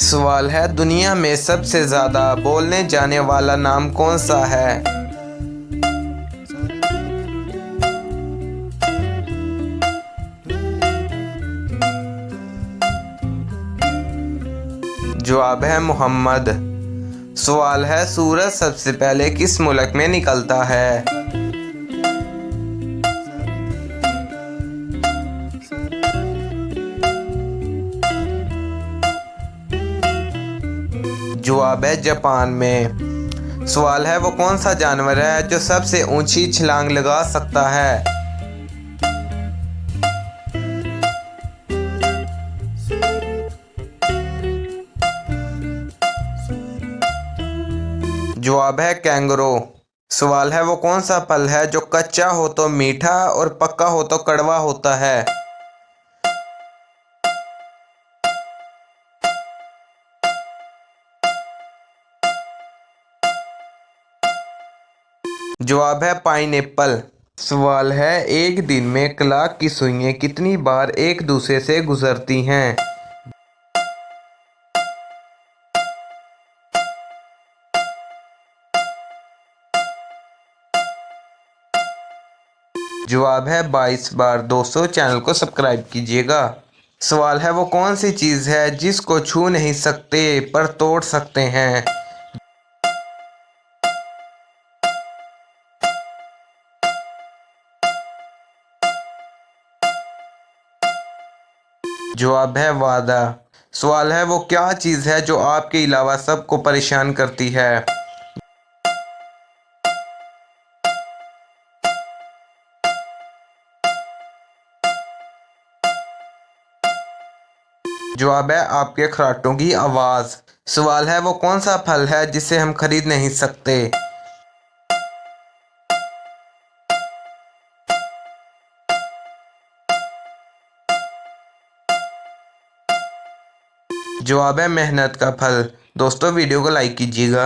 सवाल है, दुनिया में सबसे ज़्यादा बोलने जाने वाला नाम कौन सा है? जवाब है मोहम्मद। सवाल है, सूरज सबसे पहले किस मुल्क में निकलता है? जवाब है जापान में। सवाल है, वो कौन सा जानवर है जो सबसे ऊंची छलांग लगा सकता है? जवाब है कैंगरू। सवाल है, वो कौन सा फल है जो कच्चा हो तो मीठा और पक्का हो तो कड़वा होता है? जवाब है पाइनएप्पल। सवाल है, एक दिन में क्लॉक की सुइयां कितनी बार एक दूसरे से गुजरती हैं? जवाब है 22 बार। दोस्तों, चैनल को सब्सक्राइब कीजिएगा। सवाल है, वो कौन सी चीज़ है जिसको छू नहीं सकते पर तोड़ सकते हैं? जवाब है वादा। सवाल है, वो क्या चीज़ है जो आपके अलावा सबको परेशान करती है? जवाब है आपके खर्राटों की आवाज़। सवाल है, वो कौन सा फल है जिसे हम खरीद नहीं सकते? जवाब है मेहनत का फल। दोस्तों, वीडियो को लाइक कीजिएगा।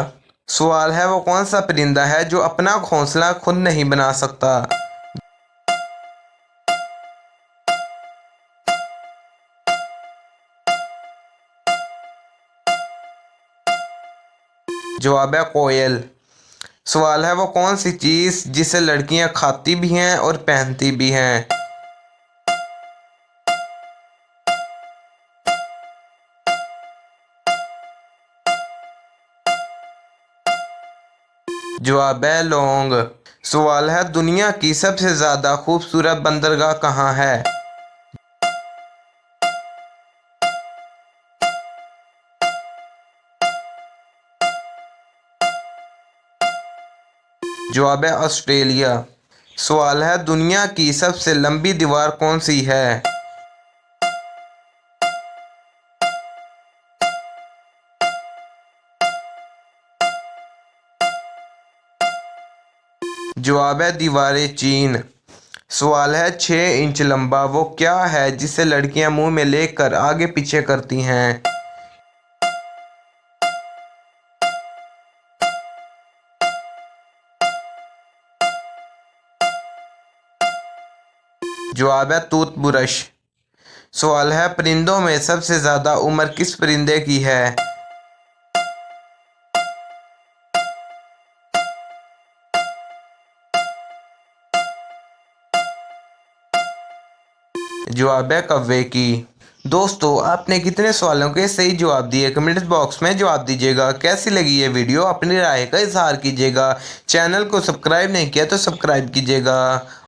सवाल है, वो कौन सा परिंदा है जो अपना घोंसला खुद नहीं बना सकता? जवाब है कोयल। सवाल है, वो कौन सी चीज़ जिसे लड़कियां खाती भी हैं और पहनती भी हैं? जवाब है लौंग। सवाल है, दुनिया की सबसे ज़्यादा खूबसूरत बंदरगाह कहाँ है? जवाब है ऑस्ट्रेलिया। सवाल है, दुनिया की सबसे लंबी दीवार कौन सी है? जवाब है दीवारें चीन। सवाल है, 6 इंच लंबा वो क्या है जिसे लड़कियां मुंह में लेकर आगे पीछे करती हैं? जवाब है टूथब्रश। सवाल है, परिंदों में सबसे ज़्यादा उम्र किस परिंदे की है? जवाब है कौवे की। दोस्तों, आपने कितने सवालों के सही जवाब दिए कमेंट बॉक्स में जवाब दीजिएगा। कैसी लगी ये वीडियो अपनी राय का इजहार कीजिएगा। चैनल को सब्सक्राइब नहीं किया तो सब्सक्राइब कीजिएगा।